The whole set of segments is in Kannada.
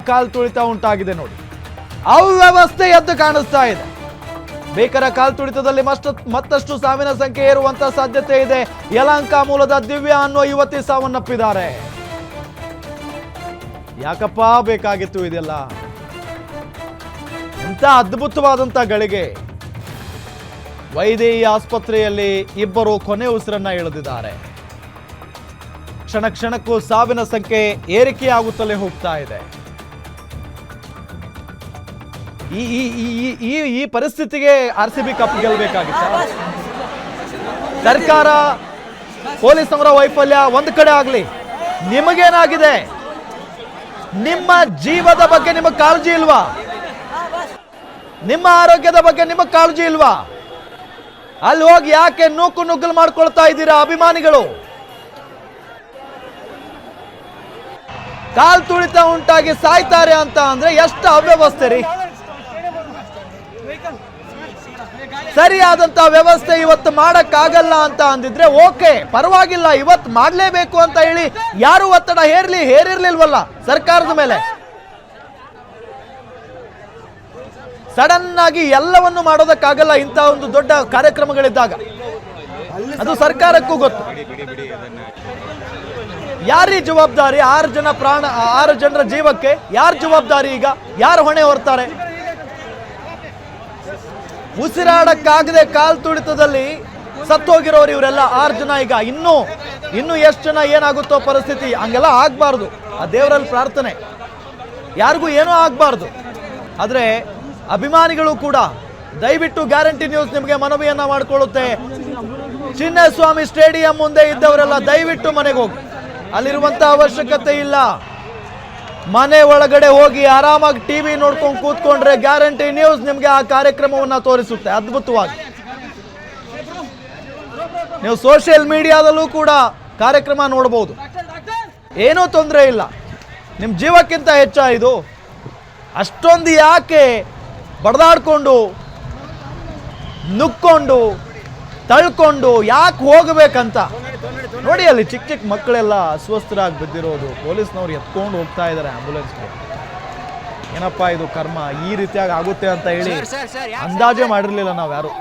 ಕಾಲ್ ತುಳಿತ ಉಂಟಾಗಿದೆ ನೋಡಿ. ಅವ್ಯವಸ್ಥೆ ಎದ್ದು ಕಾಣಿಸ್ತಾ ಇದೆ. ಬೇಕರ ಕಾಲ್ ತುಳಿತದಲ್ಲಿ ಮತ್ತಷ್ಟು ಸಾವಿನ ಸಂಖ್ಯೆ ಏರುವಂತ ಸಾಧ್ಯತೆ ಇದೆ. ಯಲಹಂಕ ಮೂಲದ ದಿವ್ಯಾ ಅನ್ನೋ ಯುವತಿ ಸಾವನ್ನಪ್ಪಿದ್ದಾರೆ. ಯಾಕಪ್ಪ ಬೇಕಾಗಿತ್ತು ಇದೆಲ್ಲ? ಇಂಥ ಅದ್ಭುತವಾದಂತ ಗಳಿಗೆ. ವೈದೇಹಿ ಆಸ್ಪತ್ರೆಯಲ್ಲಿ ಇಬ್ಬರು ಕೊನೆ ಉಸಿರನ್ನ ಎಳೆದಿದ್ದಾರೆ. ಕ್ಷಣ ಕ್ಷಣಕ್ಕೂ ಸಾವಿನ ಸಂಖ್ಯೆ ಏರಿಕೆಯಾಗುತ್ತಲೇ ಹೋಗ್ತಾ ಇದೆ. ಈ ಪರಿಸ್ಥಿತಿಗೆ RCB ಕಪ್ ಗೆಲ್ಲಬೇಕಾಗಿತ್ತ? ಸರ್ಕಾರ ಪೊಲೀಸರ ವೈಫಲ್ಯ ಒಂದು ಕಡೆ ಆಗ್ಲಿ, ನಿಮಗೇನಾಗಿದೆ? ನಿಮ್ಮ ಜೀವದ ಬಗ್ಗೆ ನಿಮಗೆ ಕಾಳಜಿ ಇಲ್ವಾ? ನಿಮ್ಮ ಆರೋಗ್ಯದ ಬಗ್ಗೆ ನಿಮಗೆ ಕಾಳಜಿ ಇಲ್ವಾ? ಅಲ್ಲಿ ಹೋಗಿ ಯಾಕೆ ನೂಕು ನುಗ್ಗಲು ಮಾಡ್ಕೊಳ್ತಾ ಇದ್ದೀರಾ ಅಭಿಮಾನಿಗಳು? ಕಾಲ್ ತುಳಿತ ಉಂಟಾಗಿ ಸಾಯ್ತಾರೆ ಅಂತ ಅಂದ್ರೆ ಎಷ್ಟು ಅವ್ಯವಸ್ಥೆ ರೀ. ಸರಿಯಾದಂತ ವ್ಯವಸ್ಥೆ ಇವತ್ತು ಮಾಡಕ್ಕಾಗಲ್ಲ ಅಂತ ಅಂದಿದ್ರೆ ಓಕೆ, ಪರವಾಗಿಲ್ಲ, ಇವತ್ತು ಮಾಡ್ಲೇಬೇಕು ಅಂತ ಹೇಳಿ ಯಾರು ಒತ್ತಡ ಹೇರಿರ್ಲಿಲ್ವಲ್ಲ ಸರ್ಕಾರದ ಮೇಲೆ. ಸಡನ್ ಆಗಿ ಎಲ್ಲವನ್ನು ಮಾಡೋದಕ್ಕಾಗಲ್ಲ ಇಂಥ ಒಂದು ದೊಡ್ಡ ಕಾರ್ಯಕ್ರಮಗಳಿದ್ದಾಗ. ಅದು ಸರ್ಕಾರಕ್ಕೂ ಗೊತ್ತು. ಯಾರೀ ಜವಾಬ್ದಾರಿ? 6 ಜನರ ಜೀವಕ್ಕೆ ಯಾರು ಜವಾಬ್ದಾರಿ? ಈಗ ಯಾರು ಹೊಣೆ ಹೊರ್ತಾರೆ? ಉಸಿರಾಡಕ್ಕಾಗದೆ ಕಾಲ್ ತುಳಿತದಲ್ಲಿ ಸತ್ತೋಗಿರೋರು ಇವರೆಲ್ಲ 6 ಜನ. ಈಗ ಇನ್ನು ಎಷ್ಟು ಜನ ಏನಾಗುತ್ತೋ ಪರಿಸ್ಥಿತಿ. ಹಂಗೆಲ್ಲ ಆಗ್ಬಾರ್ದು. ಆ ದೇವರಲ್ಲಿ ಪ್ರಾರ್ಥನೆ, ಯಾರಿಗೂ ಏನೂ ಆಗ್ಬಾರ್ದು. ಆದ್ರೆ ಅಭಿಮಾನಿಗಳು ಕೂಡ ದಯವಿಟ್ಟು ಗ್ಯಾರಂಟಿ ನ್ಯೂಸ್ ನಿಮಗೆ ಮನವಿಯನ್ನ ಮಾಡಿಕೊಳ್ಳುತ್ತೆ. ಚಿನ್ನಸ್ವಾಮಿ ಸ್ಟೇಡಿಯಂ ಮುಂದೆ ಇದ್ದವರೆಲ್ಲ ದಯವಿಟ್ಟು ಮನೆಗೆ ಹೋಗಿ. ಅಲ್ಲಿರುವಂತ ಅವಶ್ಯಕತೆ ಇಲ್ಲ. ಮನೆ ಒಳಗಡೆ ಹೋಗಿ ಆರಾಮಾಗಿ ಟಿವಿ ನೋಡ್ಕೊಂಡು ಕೂತ್ಕೊಂಡ್ರೆ ಗ್ಯಾರಂಟಿ ನ್ಯೂಸ್ ನಿಮ್ಗೆ ಆ ಕಾರ್ಯಕ್ರಮವನ್ನ ತೋರಿಸುತ್ತೆ ಅದ್ಭುತವಾಗಿ. ನೀವು ಸೋಷಿಯಲ್ ಮೀಡಿಯಾದಲ್ಲೂ ಕೂಡ ಕಾರ್ಯಕ್ರಮ ನೋಡಬಹುದು, ಏನೂ ತೊಂದರೆ ಇಲ್ಲ. ನಿಮ್ ಜೀವಕ್ಕಿಂತ ಹೆಚ್ಚ ಇದು? ಅಷ್ಟೊಂದು ಯಾಕೆ ಬಡದಾಡ್ಕೊಂಡು ನುಕ್ಕೊಂಡು ತಳ್ಕೊಂಡು ಯಾಕೆ ಹೋಗ್ಬೇಕಂತ ನೋಡಿ. ಅಲ್ಲಿ ಚಿಕ್ಕ ಚಿಕ್ಕ ಮಕ್ಕಳೆಲ್ಲ ಅಸ್ವಸ್ಥರಾಗಿ ಬಿದ್ದಿರೋದು, ಪೊಲೀಸ್ನವ್ರು ಎತ್ಕೊಂಡು ಹೋಗ್ತಾ ಇದ್ದಾರೆ ಆಂಬುಲೆನ್ಸ್ಗೆ. ಏನಪ್ಪಾ ಇದು ಕರ್ಮ, ಈ ರೀತಿಯಾಗಿ ಆಗುತ್ತೆ ಅಂತ ಹೇಳಿ ಅಂದಾಜೆ ಮಾಡಿರ್ಲಿಲ್ಲ ನಾವ್ ಯಾರು.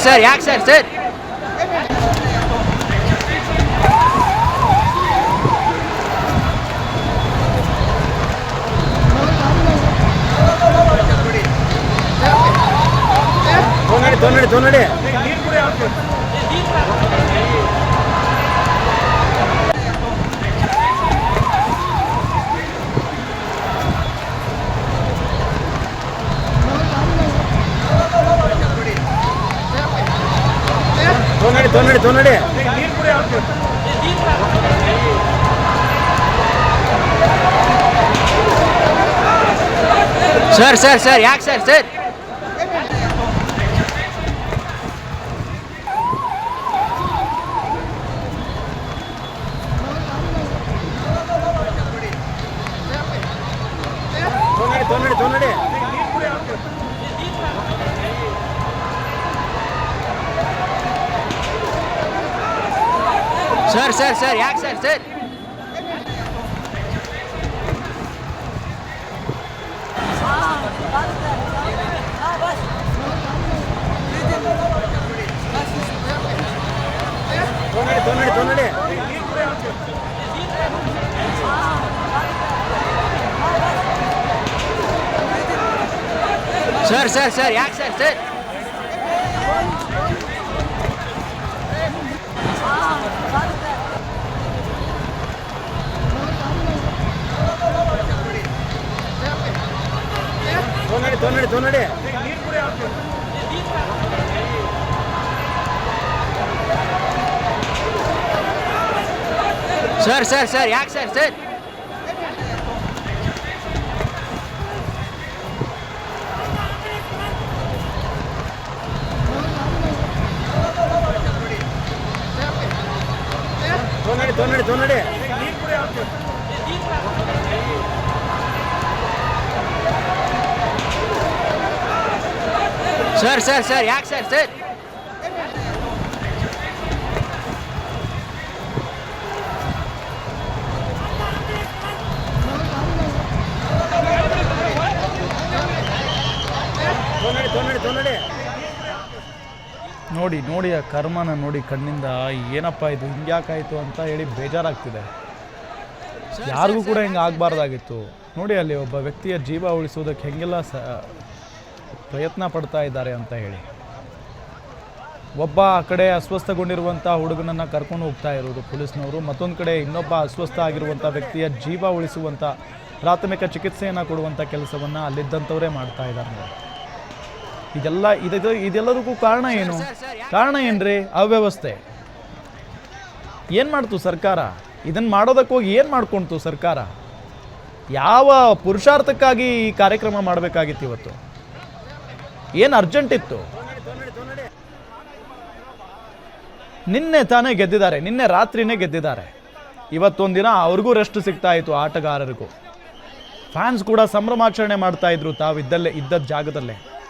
ಸರ್ ಯಾಕೆ ಸರ್? ತೊನ್ನಡಿ ಸರ್ ಯಾಕೆ ಸರ್? ತೊನ್ನಡಿ ಸರ್ ಯಾಕೆ ಸರ್? ಸರ್ ಯಾಕೆ ಸರ್? ಸರ್ ಯಾಕೆ ಸರ್? ನೋಡಿ ಸರ್ ಯಾಕೆ ಸರ್ ನೋಡಿ ಸರ್ ಯಾಕೆ ಸರ್ ನೋಡಿ ಆ ಕರ್ಮನ ನೋಡಿ ಕಣ್ಣಿಂದ ಏನಪ್ಪ ಇದು ಹಿಂಗ್ಯಾಕಾಯ್ತು ಅಂತ ಹೇಳಿ ಬೇಜಾರಾಗ್ತಿದೆ. ಯಾರಿಗೂ ಕೂಡ ಹಿಂಗೆ ಆಗಬಾರ್ದಾಗಿತ್ತು. ನೋಡಿ ಅಲ್ಲಿ ಒಬ್ಬ ವ್ಯಕ್ತಿಯ ಜೀವ ಉಳಿಸೋದಕ್ಕೆ ಹೆಂಗೆಲ್ಲ ಪ್ರಯತ್ನ ಪಡ್ತಾ ಇದ್ದಾರೆ ಅಂತ ಹೇಳಿ. ಒಬ್ಬ ಆ ಕಡೆ ಅಸ್ವಸ್ಥಗೊಂಡಿರುವಂಥ ಹುಡುಗನನ್ನು ಕರ್ಕೊಂಡು ಹೋಗ್ತಾ ಇರೋದು ಪೊಲೀಸ್ನವರು, ಮತ್ತೊಂದು ಕಡೆ ಇನ್ನೊಬ್ಬ ಅಸ್ವಸ್ಥ ಆಗಿರುವಂಥ ವ್ಯಕ್ತಿಯ ಜೀವ ಉಳಿಸುವಂಥ ಪ್ರಾಥಮಿಕ ಚಿಕಿತ್ಸೆಯನ್ನು ಕೊಡುವಂಥ ಕೆಲಸವನ್ನು ಅಲ್ಲಿದ್ದಂಥವರೇ ಮಾಡ್ತಾ ಇದ್ದಾರೆ. ಇದೆಲ್ಲದಕ್ಕೂ ಕಾರಣ ಏನು? ಕಾರಣ ಏನ್ರಿ? ಅವ್ಯವಸ್ಥೆ. ಏನು ಮಾಡ್ತು ಸರ್ಕಾರ? ಇದನ್ನು ಮಾಡೋದಕ್ಕೆ ಹೋಗಿ ಏನು ಮಾಡ್ಕೊಳ್ತು ಸರ್ಕಾರ? ಯಾವ ಪುರುಷಾರ್ಥಕ್ಕಾಗಿ ಈ ಕಾರ್ಯಕ್ರಮ ಮಾಡಬೇಕಾಗಿತ್ತು ಇವತ್ತು? ಏನು ಅರ್ಜೆಂಟ್ ಇತ್ತು? ನಿನ್ನೆ ತಾನೇ ಗೆದ್ದಿದ್ದಾರೆ, ನಿನ್ನೆ ರಾತ್ರಿನೇ ಗೆದ್ದಿದ್ದಾರೆ. ಇವತ್ತೊಂದಿನ ಅವ್ರಿಗೂ ರೆಸ್ಟ್ ಸಿಗ್ತಾ ಇತ್ತು, ಆಟಗಾರರಿಗೂ. ಫ್ಯಾನ್ಸ್ ಕೂಡ ಸಂಭ್ರಮಾಚರಣೆ ಮಾಡ್ತಾ ಇದ್ರು ತಾವಿದ್ದಲ್ಲೇ ಇದ್ದ ಜಾಗದಲ್ಲೇ.